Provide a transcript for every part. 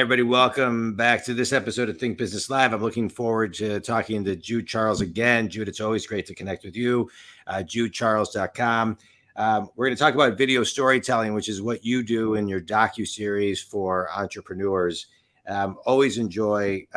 everybody. Welcome back to this episode of Think Business Live. I'm looking forward to talking to Jude Charles again. Jude, it's always great to connect with you. JudeCharles.com. We're going to talk about video storytelling, which is what you do in your docuseries for entrepreneurs. Always enjoy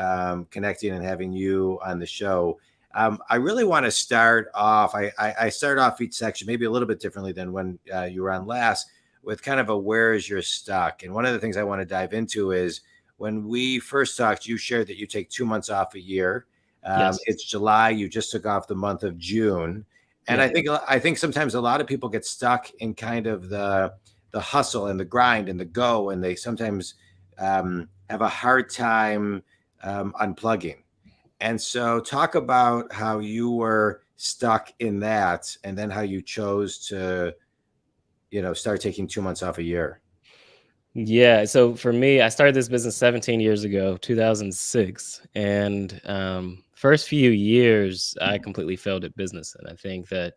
connecting and having you on the show. I really want to start off. I start off each section maybe a little bit differently than when you were on last, with kind of a where is your stuck. And one of the things I want to dive into is when we first talked, you shared that you take 2 months off a year. Yes. It's July. You just took off the month of June. And Yeah. I think sometimes a lot of people get stuck in kind of the hustle and the grind and the go, and they sometimes have a hard time unplugging. And so talk about how you were stuck in that and then how you chose to start taking 2 months off a year. Yeah. So for me, I started this business 17 years ago, 2006. And first few years, I completely failed at business. And I think that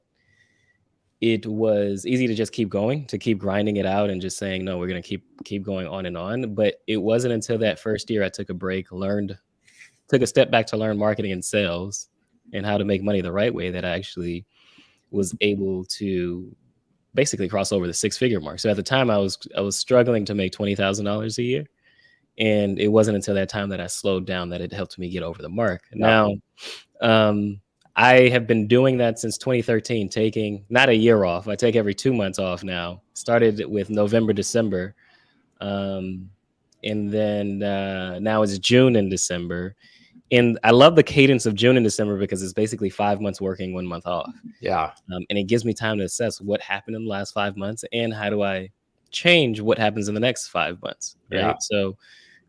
it was easy to just keep going, to keep grinding it out and just saying, no, we're going to keep going on and on. But it wasn't until that first year I took a break, took a step back to learn marketing and sales and how to make money the right way that I actually was able to basically cross over the 6-figure mark. So at the time I was struggling to make $20,000 a year. And it wasn't until that time that I slowed down that it helped me get over the mark. Yeah. Now, I have been doing that since 2013, taking not a year off. I take every 2 months off now. Started with November, December. And then now it's June and December. And I love the cadence of June and December because it's basically 5 months working, 1 month off. Yeah. And it gives me time to assess what happened in the last 5 months and how do I change what happens in the next 5 months. Right. Yeah. So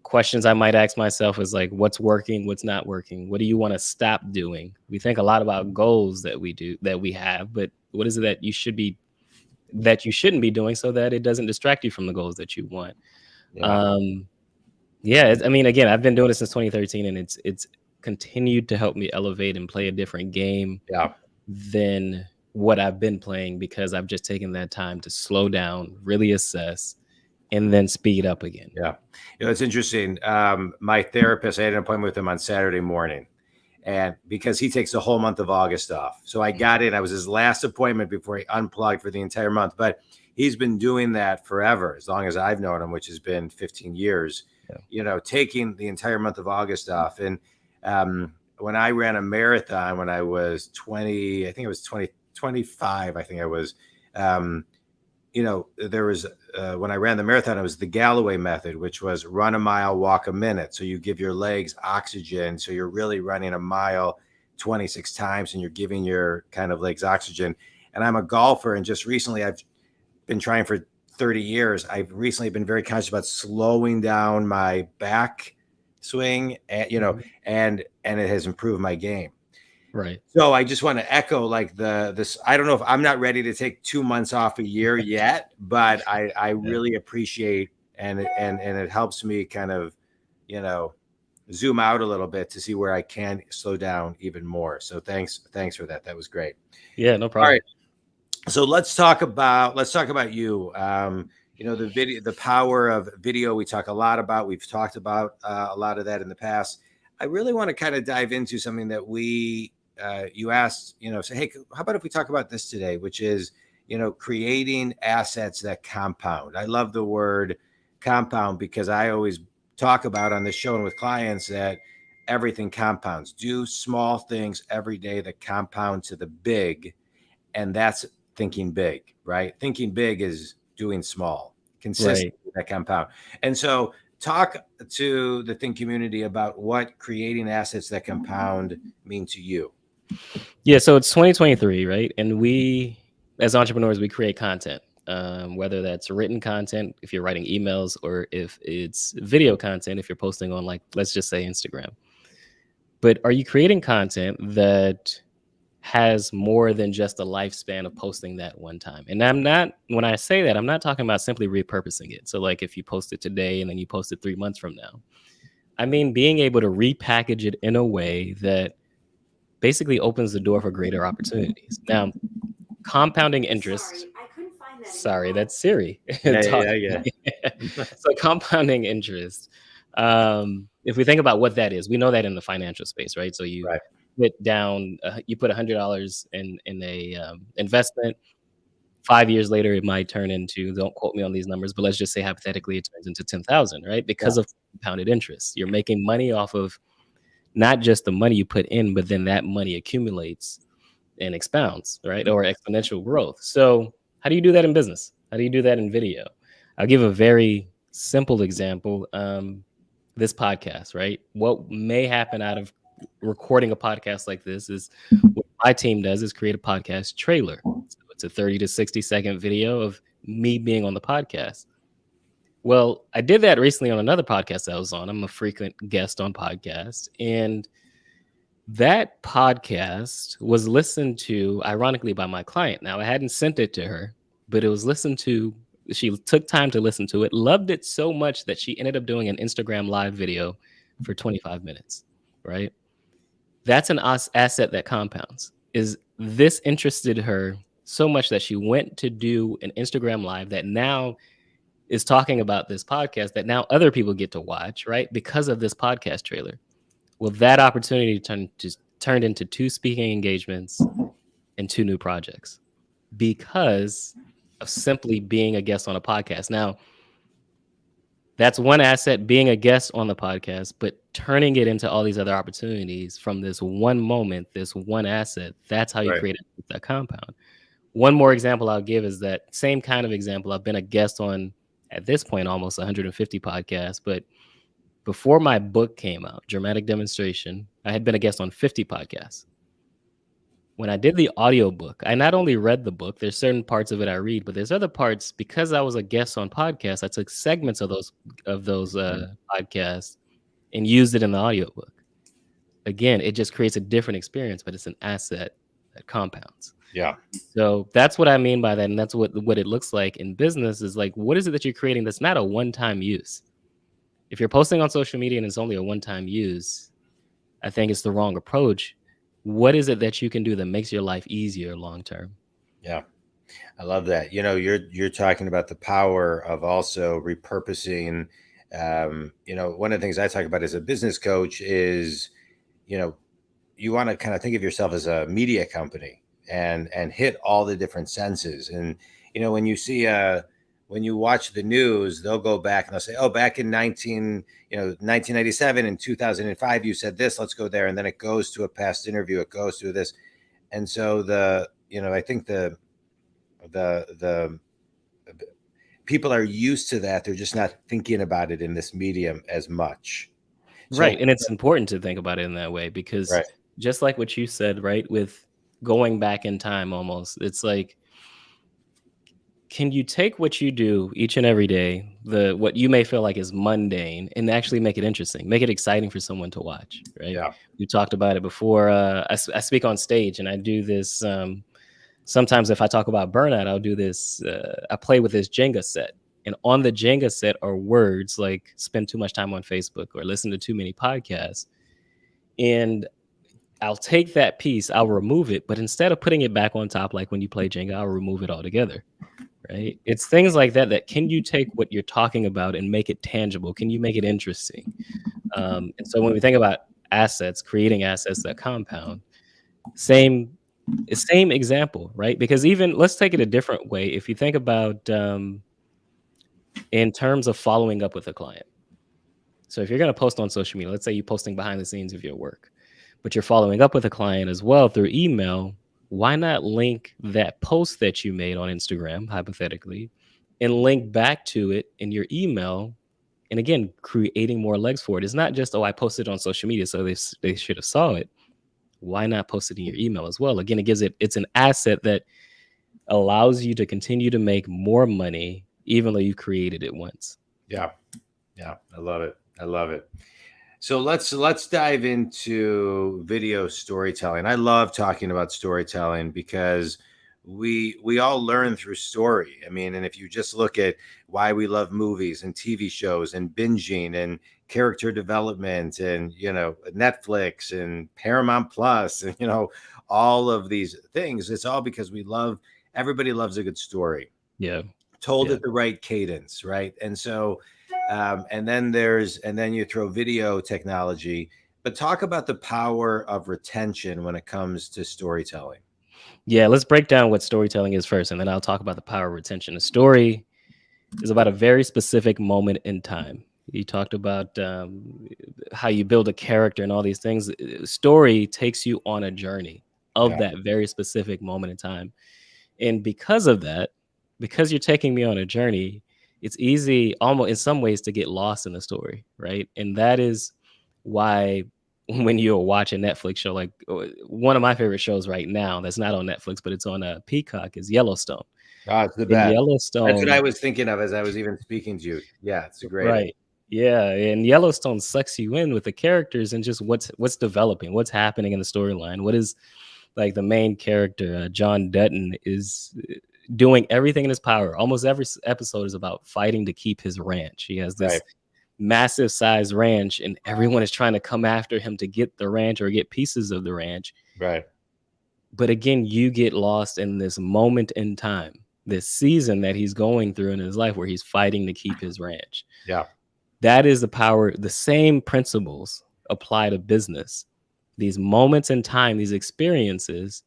questions I might ask myself is like, what's working? What's not working? What do you want to stop doing? We think a lot about goals that we have, but what is it that you shouldn't be doing so that it doesn't distract you from the goals that you want? Yeah. I mean, again, I've been doing it since 2013 and it's continued to help me elevate and play a different game than what I've been playing because I've just taken that time to slow down, really assess, and then speed up again. Yeah. It's interesting. My therapist, I had an appointment with him on Saturday morning, and because he takes the whole month of August off. So I got in, I was his last appointment before he unplugged for the entire month, but he's been doing that forever, as long as I've known him, which has been 15 years. Taking the entire month of August off. And when I ran a marathon when I was 20, I think it was 25, I think I was, there was, when I ran the marathon, it was the Galloway method, which was run a mile, walk a minute. So you give your legs oxygen. So you're really running a mile 26 times and you're giving your kind of legs oxygen. And I'm a golfer. And just recently I've been trying for 30 years. I've recently been very conscious about slowing down my back swing, and it has improved my game. Right. So I just want to echo like this. I don't know if I'm not ready to take 2 months off a year yet, but I really appreciate and it helps me kind of, zoom out a little bit to see where I can slow down even more. So thanks for that. That was great. Yeah, no problem. All right. So let's talk about you. The video, the power of video. We talk a lot about. We've talked about a lot of that in the past. I really want to kind of dive into something that you asked. Say, hey, how about if we talk about this today, which is creating assets that compound. I love the word compound because I always talk about on this show and with clients that everything compounds. Do small things every day that compound to the big, and that's thinking big, right? Thinking big is doing small, consistent, that compound. And so talk to the Think community about what creating assets that compound mean to you. Yeah. So it's 2023, right? And we, as entrepreneurs, we create content, whether that's written content, if you're writing emails, or if it's video content, if you're posting on, like, let's just say Instagram. But are you creating content that has more than just a lifespan of posting that one time? And when I say that, I'm not talking about simply repurposing it. So like if you post it today and then you post it 3 months from now, I mean, being able to repackage it in a way that basically opens the door for greater opportunities. Now, compounding interest. Sorry, that's Siri. Yeah. So compounding interest If we think about what that is, we know that in the financial space, right? So you Right. put down, you put $100 in a investment. 5 years later, it might turn into, don't quote me on these numbers, but let's just say hypothetically it turns into 10,000, right? Yeah. Because of compounded interest. You're making money off of not just the money you put in, but then that money accumulates and expounds, right? Or exponential growth. So how do you do that in business? How do you do that in video? I'll give a very simple example. This podcast, right? What may happen out of recording a podcast like this is what my team does is create a podcast trailer. So it's a 30 to 60-second video of me being on the podcast. Well, I did that recently on another podcast I was on. I'm a frequent guest on podcasts, and that podcast was listened to, ironically, by my client. Now, I hadn't sent it to her, but it was listened to. She took time to listen to it, loved it so much that she ended up doing an Instagram live video for 25 minutes, right? That's an asset that compounds. Is this interested her so much that she went to do an Instagram live that now is talking about this podcast that now other people get to watch, right? Because of this podcast trailer. Well, that opportunity turned into 2 speaking engagements and 2 new projects because of simply being a guest on a podcast. Now, that's one asset, being a guest on the podcast, but turning it into all these other opportunities from this one moment, this one asset, that's how you Right. create that compound. One more example I'll give is that same kind of example. I've been a guest on, at this point, almost 150 podcasts, but before my book came out, Dramatic Demonstration, I had been a guest on 50 podcasts. When I did the audiobook, I not only read the book, there's certain parts of it I read, but there's other parts, because I was a guest on podcasts, I took segments of those podcasts and used it in the audiobook. Again, it just creates a different experience, but it's an asset that compounds. Yeah. So that's what I mean by that. And that's what it looks like in business is like, what is it that you're creating that's not a one-time use? If you're posting on social media and it's only a one-time use, I think it's the wrong approach. What is it that you can do that makes your life easier long-term? Yeah. I love that. You're talking about the power of also repurposing. One of the things I talk about as a business coach is, you want to kind of think of yourself as a media company and hit all the different senses. And when you watch the news, they'll go back and they'll say, oh, back in 1997 and 2005, you said this, let's go there. And then it goes to a past interview, it goes to this. And so I think the people are used to that. They're just not thinking about it in this medium as much. Right. And it's important to think about it in that way because Right. just like what you said, right, with going back in time almost, it's like, can you take what you do each and every day, what you may feel like is mundane, and actually make it interesting, make it exciting for someone to watch, right? Yeah. We talked about it before. I speak on stage and I do this. Sometimes if I talk about burnout, I'll do this. I play with this Jenga set. And on the Jenga set are words like spend too much time on Facebook or listen to too many podcasts. And I'll take that piece, I'll remove it. But instead of putting it back on top, like when you play Jenga, I'll remove it altogether. Right? It's things like that can you take what you're talking about and make it tangible? Can you make it interesting? And so when we think about assets, creating assets that compound, same example, right? Because even let's take it a different way. If you think about in terms of following up with a client. So if you're going to post on social media, let's say you're posting behind the scenes of your work, but you're following up with a client as well through email, why not link that post that you made on Instagram, hypothetically, and link back to it in your email? And again, creating more legs for it. It's not just, oh, I posted on social media, so they should have saw it. Why not post it in your email as well? Again, it's an asset that allows you to continue to make more money, even though you created it once. Yeah. Yeah. I love it. So let's dive into video storytelling. I love talking about storytelling because we all learn through story. I mean, and if you just look at why we love movies and TV shows and binging and character development and Netflix and Paramount Plus and all of these things, it's all because everybody loves a good story. Yeah. Told at the right cadence, right? And so And then you throw video technology. But talk about the power of retention when it comes to storytelling. Yeah, let's break down what storytelling is first, and then I'll talk about the power of retention. A story is about a very specific moment in time. You talked about how you build a character and all these things. Story takes you on a journey of Yeah, that very specific moment in time. And because of that, because you're taking me on a journey, it's easy almost in some ways to get lost in the story, right? And that is why when you're watching Netflix show, like one of my favorite shows right now that's not on Netflix, but it's on a Peacock is Yellowstone. oh, it's the In best. That's what I Yellowstone, was thinking of as I was even speaking to you. Yeah, it's a great. right. Yeah, and Yellowstone sucks you in with the characters and just what's developing, what's happening in the storyline. What is like the main character, John Dutton, is doing everything in his power. Almost every episode is about fighting to keep his ranch. He has Right, this massive size ranch, and everyone is trying to come after him to get the ranch or get pieces of the ranch. right, But again, you get lost in this moment in time, this season that he's going through in his life where he's fighting to keep his ranch. yeah, That is the power. The same principles apply to business. These moments in time, these experiences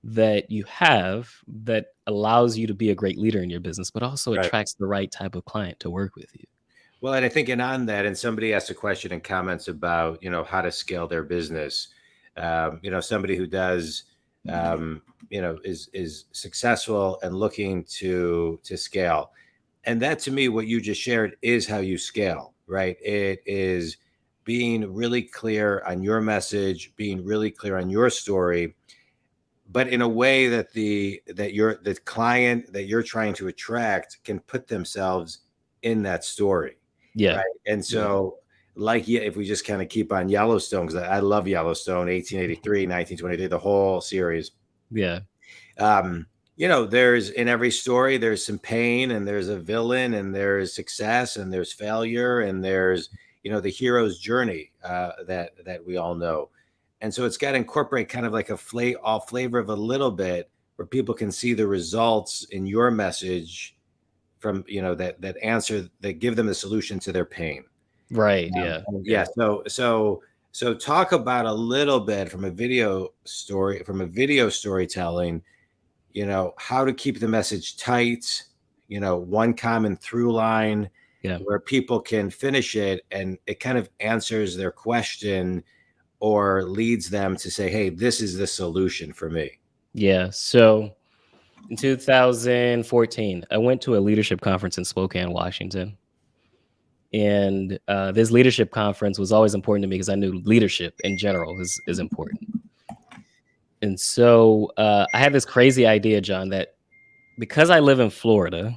that you have that allows you to be a great leader in your business, but also right. attracts the right type of client to work with you. Well, and I think, and on that, and somebody asked a question in comments about, how to scale their business. Somebody who does, is successful and looking to scale. And that, to me, what you just shared is how you scale, right? It is being really clear on your message, being really clear on your story, but in a way that the client that you're trying to attract can put themselves in that story, Yeah. right? And Yeah. so, like, yeah, if we just kind of keep on Yellowstone, because I love Yellowstone, 1883, 1923, the whole series. Yeah. There's in every story, there's some pain, and there's a villain, and there's success, and there's failure, and there's the hero's journey, that we all know. And so it's got to incorporate kind of like all flavor of a little bit, where people can see the results in your message from that answer, that give them the solution to their pain. Right. Yeah. Yeah. So talk about a little bit from a video storytelling, how to keep the message tight, one common through line Yeah. where people can finish it and it kind of answers their question or leads them to say, hey, this is the solution for me. Yeah. So in 2014, I went to a leadership conference in Spokane, Washington. And this leadership conference was always important to me because I knew leadership in general is important. And so I had this crazy idea, John, that because I live in Florida,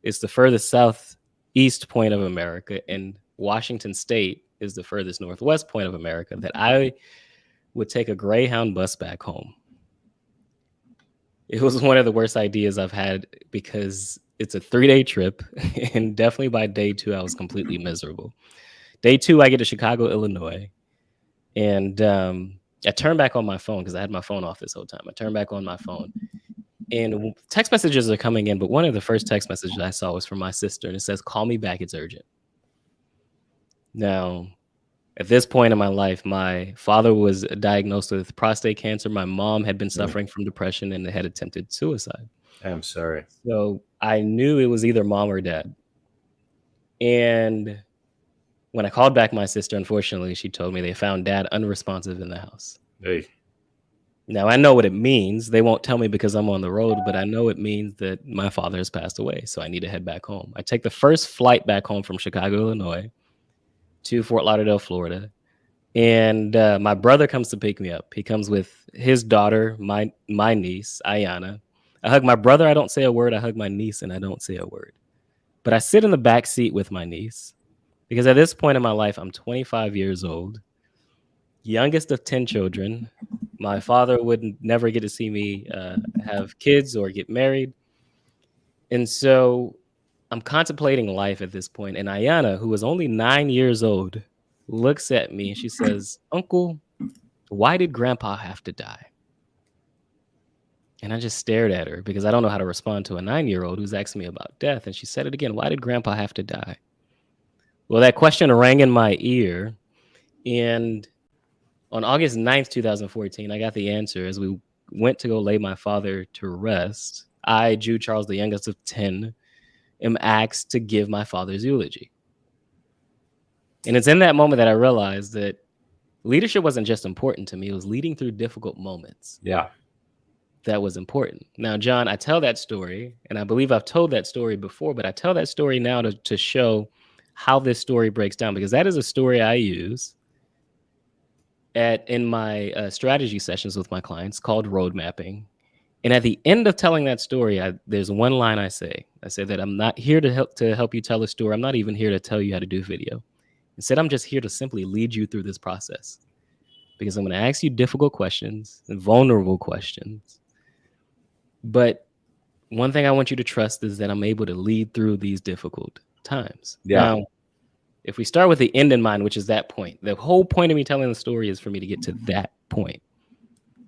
it's the furthest southeast point of America, and Washington State is the furthest northwest point of America, that I would take a Greyhound bus back home. It was one of the worst ideas I've had because it's a 3-day trip, and definitely by day 2, I was completely miserable. Day 2, I get to Chicago, Illinois, and I turned back on my phone because I had my phone off this whole time. I turned back on my phone, and text messages are coming in, but one of the first text messages I saw was from my sister, and it says, "Call me back, it's urgent." Now, at this point in my life, my father was diagnosed with prostate cancer. My mom had been suffering from depression and had attempted suicide. I'm sorry. So I knew it was either mom or dad. And when I called back my sister, unfortunately, she told me they found dad unresponsive in the house. Hey. Now, I know what it means. They won't tell me because I'm on the road, but I know it means that my father has passed away. So I need to head back home. I take the first flight back home from Chicago, Illinois to Fort Lauderdale, Florida. And my brother comes to pick me up. He comes with his daughter, my niece, Ayana. I hug my brother. I don't say a word. I hug my niece, and I don't say a word. But I sit in the back seat with my niece because at this point in my life, I'm 25 years old, youngest of 10 children. My father would never get to see me have kids or get married. And so I'm contemplating life at this point. And Ayana, who was only 9 years old, looks at me and she says, "Uncle, why did Grandpa have to die?" And I just stared at her because I don't know how to respond to a 9-year-old who's asking me about death. And she said it again, "Why did Grandpa have to die?" Well, that question rang in my ear, and on August 9th, 2014, I got the answer as we went to go lay my father to rest. I, Jude Charles, the youngest of 10, am asked to give my father's eulogy. And it's in that moment that I realized that leadership wasn't just important to me, it was leading through difficult moments. Yeah. That was important. Now, John, I tell that story, and I believe I've told that story before, but I tell that story now to show how this story breaks down, because that is a story I use in my strategy sessions with my clients called road mapping. And at the end of telling that story, there's one line I say. I say that I'm not here to help you tell a story. I'm not even here to tell you how to do video. Instead, I'm just here to simply lead you through this process, because I'm going to ask you difficult questions and vulnerable questions. But one thing I want you to trust is that I'm able to lead through these difficult times. Yeah. Now, if we start with the end in mind, which is that point, the whole point of me telling the story is for me to get to that point.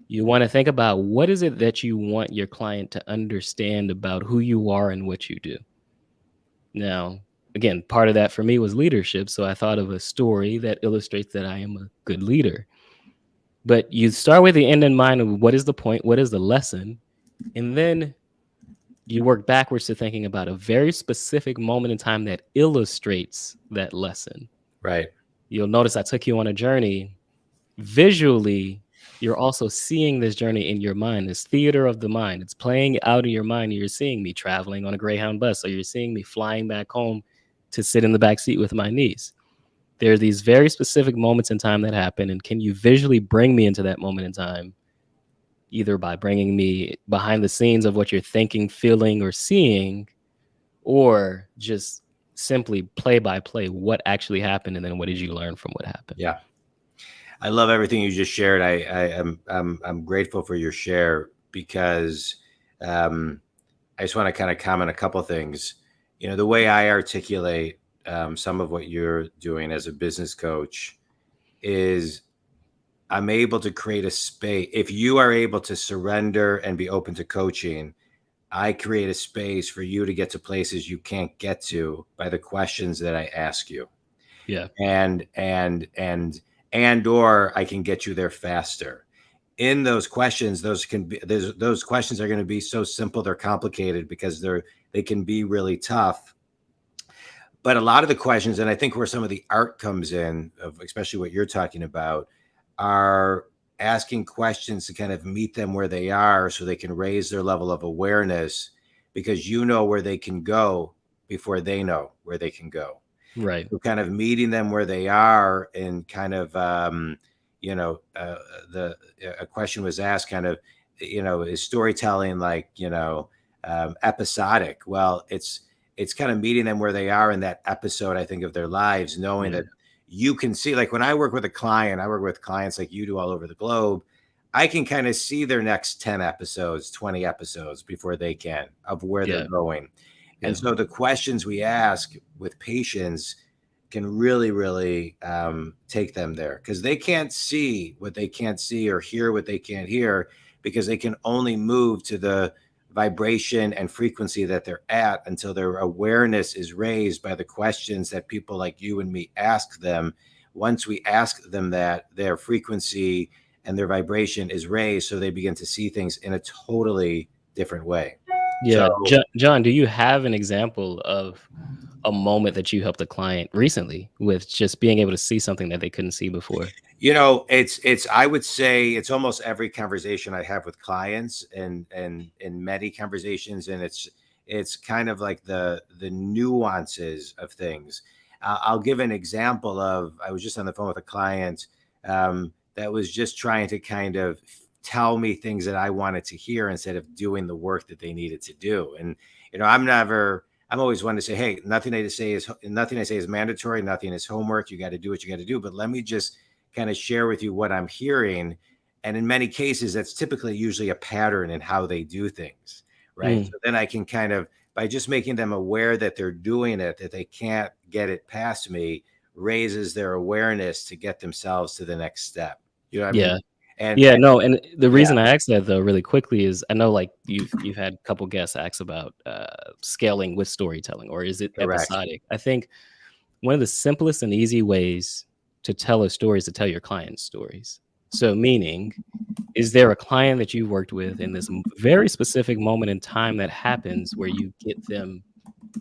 You want to think about what is it that you want your client to understand about who you are and what you do. Now, again, part of that for me was leadership. So I thought of a story that illustrates that I am a good leader. But you start with the end in mind of what is the point, what is the lesson, and then you work backwards to thinking about a very specific moment in time that illustrates that lesson. Right. You'll notice I took you on a journey. Visually, you're also seeing this journey in your mind, this theater of the mind. It's playing out in your mind. You're seeing me traveling on a Greyhound bus, or you're seeing me flying back home to sit in the back seat with my niece. There are these very specific moments in time that happen, and can you visually bring me into that moment in time, either by bringing me behind the scenes of what you're thinking, feeling, or seeing, or just simply play by play what actually happened, and then what did you learn from what happened? Yeah. I love everything you just shared. I'm grateful for your share, because I just want to kind of comment a couple of things. You know, the way I articulate some of what you're doing as a business coach is I'm able to create a space. If you are able to surrender and be open to coaching, I create a space for you to get to places you can't get to by the questions that I ask you. Yeah. Or I can get you there faster. In those questions, those questions are going to be so simple they're complicated, because they can be really tough. But a lot of the questions, and I think where some of the art comes in, of especially what you're talking about, are asking questions to kind of meet them where they are, so they can raise their level of awareness, because you know where they can go before they know where they can go. Right. So kind of meeting them where they are, and kind of, a question was asked, kind of, is storytelling like, episodic? Well, it's kind of meeting them where they are in that episode, I think, of their lives, knowing that you can see, like when I work with a client, I work with clients like you do all over the globe. I can kind of see their next 10 episodes, 20 episodes before they can, of where they're going. And so the questions we ask with patience can really, really take them there, because they can't see what they can't see, or hear what they can't hear, because they can only move to the vibration and frequency that they're at until their awareness is raised by the questions that people like you and me ask them. Once we ask them that, their frequency and their vibration is raised, so they begin to see things in a totally different way. Yeah. So, John, do you have an example of a moment that you helped a client recently with just being able to see something that they couldn't see before? it's I would say it's almost every conversation I have with clients, and in many conversations, and it's kind of like the nuances of things. I'll give an example of, I was just on the phone with a client that was just trying to kind of tell me things that I wanted to hear, instead of doing the work that they needed to do. And I'm always one to say, hey, nothing I say is mandatory. Nothing is homework. You got to do what you got to do. But let me just kind of share with you what I'm hearing. And in many cases, that's typically usually a pattern in how they do things. Right. So then I can kind of, by just making them aware that they're doing it, that they can't get it past me, raises their awareness to get themselves to the next step. You know what I mean? And the reason I asked that, though, really quickly, is I know, like, you've had a couple guests ask about scaling with storytelling, or is it Correct. episodic? I think one of the simplest and easy ways to tell a story is to tell your clients stories. So meaning, is there a client that you worked with in this very specific moment in time that happens where you get them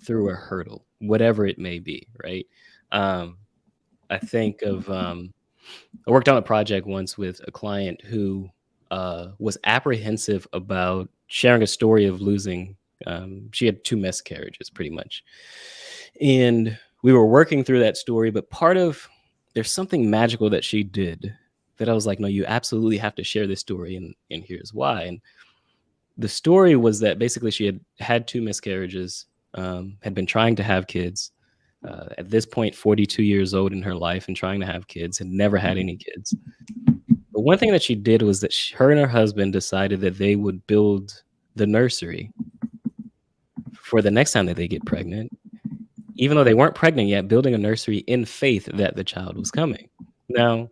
through a hurdle, whatever it may be, right? I think of I worked on a project once with a client who was apprehensive about sharing a story of losing. She had 2 miscarriages, pretty much, and we were working through that story. But there's something magical that she did that I was like, no, you absolutely have to share this story, and here's why. And the story was that basically she had 2 miscarriages, had been trying to have kids. At this point, 42 years old in her life and trying to have kids, had never had any kids. But one thing that she did was that her and her husband decided that they would build the nursery for the next time that they get pregnant, even though they weren't pregnant yet, building a nursery in faith that the child was coming. Now,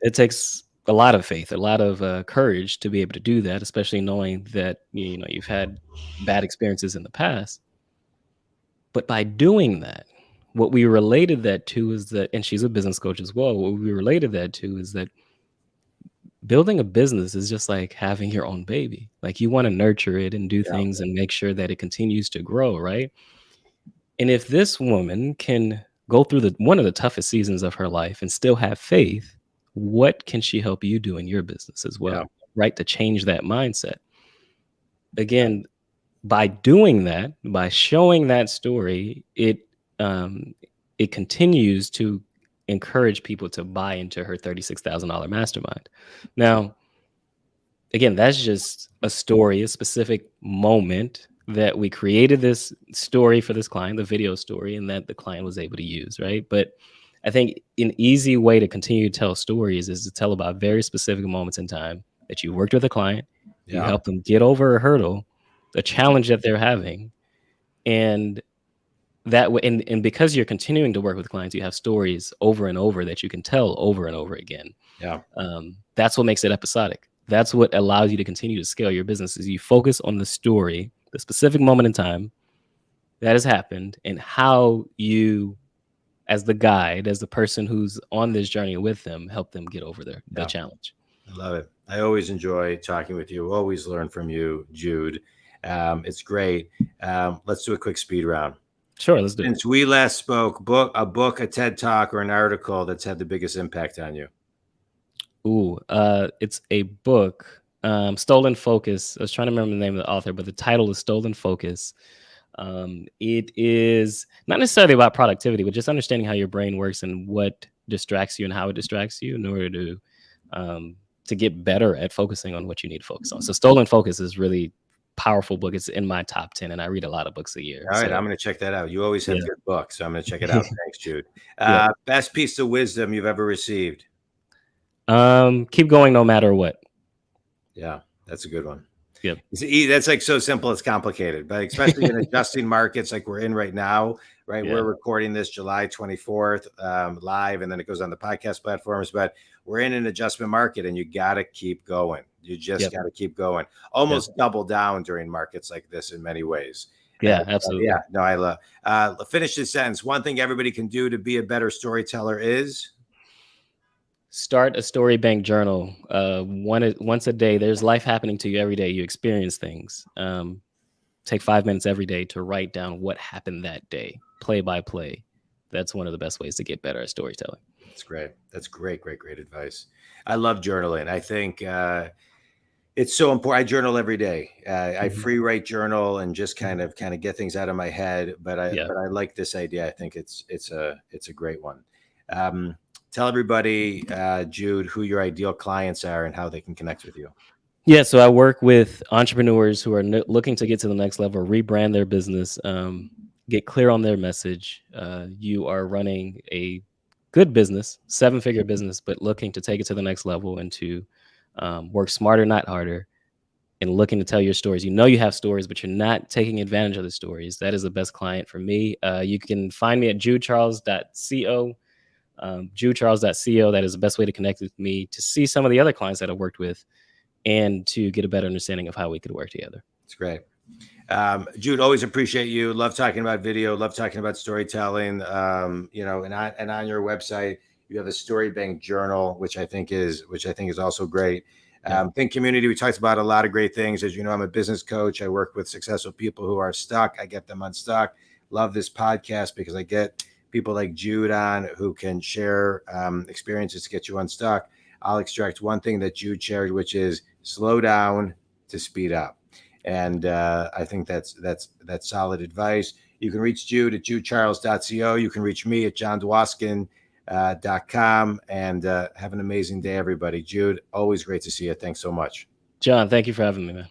it takes a lot of faith, a lot of courage to be able to do that, especially knowing that you've had bad experiences in the past. But by doing that, what we related that to is that, and she's a business coach as well, what we related that to is that building a business is just like having your own baby. Like, you want to nurture it and do things and make sure that it continues to grow, right? And if this woman can go through one of the toughest seasons of her life and still have faith, what can she help you do in your business as well, right? To change that mindset. Again, by doing that, by showing that story, it continues to encourage people to buy into her $36,000 mastermind. Now, again, that's just a story, a specific moment that we created this story for this client, the video story, and that the client was able to use, right? But I think an easy way to continue to tell stories is to tell about very specific moments in time that you worked with a client, you helped them get over a hurdle, a challenge that they're having, and that way, and because you're continuing to work with clients, you have stories over and over that you can tell over and over again. That's what makes it episodic. That's what allows you to continue to scale your business, is you focus on the story, the specific moment in time that has happened, and how you, as the guide, as the person who's on this journey with them, help them get over the challenge. I love it. I always enjoy talking with you. Always learn from you, Jude. It's great. Let's do a quick speed round. Sure, let's do it. Since we last spoke, a book, a TED Talk, or an article that's had the biggest impact on you? Ooh, it's a book, Stolen Focus. I was trying to remember the name of the author, but the title is Stolen Focus. It is not necessarily about productivity, but just understanding how your brain works and what distracts you and how it distracts you in order to get better at focusing on what you need to focus on. So Stolen Focus is really powerful book. It's in my top 10, and I read a lot of books a year. All right, I'm going to check that out. You always have good books, so I'm going to check it out. Thanks, Jude. Best piece of wisdom you've ever received? Keep going no matter what. Yeah, that's a good one. Yep. That's like so simple, it's complicated, but especially in adjusting markets like we're in right now, right? We're recording this July 24th live, and then it goes on the podcast platforms, but we're in an adjustment market, and you got to keep going. You just got to keep going. Almost double down during markets like this in many ways. Yeah, absolutely. Yeah, no, I love. Finish this sentence. One thing everybody can do to be a better storyteller is start a story bank journal. Once a day. There's life happening to you every day. You experience things. Take 5 minutes every day to write down what happened that day, play by play. That's one of the best ways to get better at storytelling. That's great. That's great advice. I love journaling. I think it's so important. I journal every day. I free write journal and just kind of get things out of my head. But I like this idea. I think it's a great one. Tell everybody, Jude, who your ideal clients are and how they can connect with you. Yeah, so I work with entrepreneurs who are looking to get to the next level, rebrand their business, get clear on their message. You are running a good business, 7-figure business, but looking to take it to the next level and to work smarter, not harder, and looking to tell your stories. You know you have stories, but you're not taking advantage of the stories. That is the best client for me. You can find me at judecharles.co. judecharles.co. That is the best way to connect with me, to see some of the other clients that I've worked with and to get a better understanding of how we could work together. It's great. Jude, always appreciate you. Love talking about video. Love talking about storytelling. You know, and on your website, you have a story bank journal, which I think is also great. Yeah. Think community. We talked about a lot of great things. As you know, I'm a business coach. I work with successful people who are stuck. I get them unstuck. Love this podcast because I get people like Jude on who can share experiences to get you unstuck. I'll extract one thing that Jude shared, which is slow down to speed up. And I think that's solid advice. You can reach Jude at judecharles.co. You can reach me at jondwoskin.com. And have an amazing day, everybody. Jude, always great to see you. Thanks so much. John, thank you for having me, man.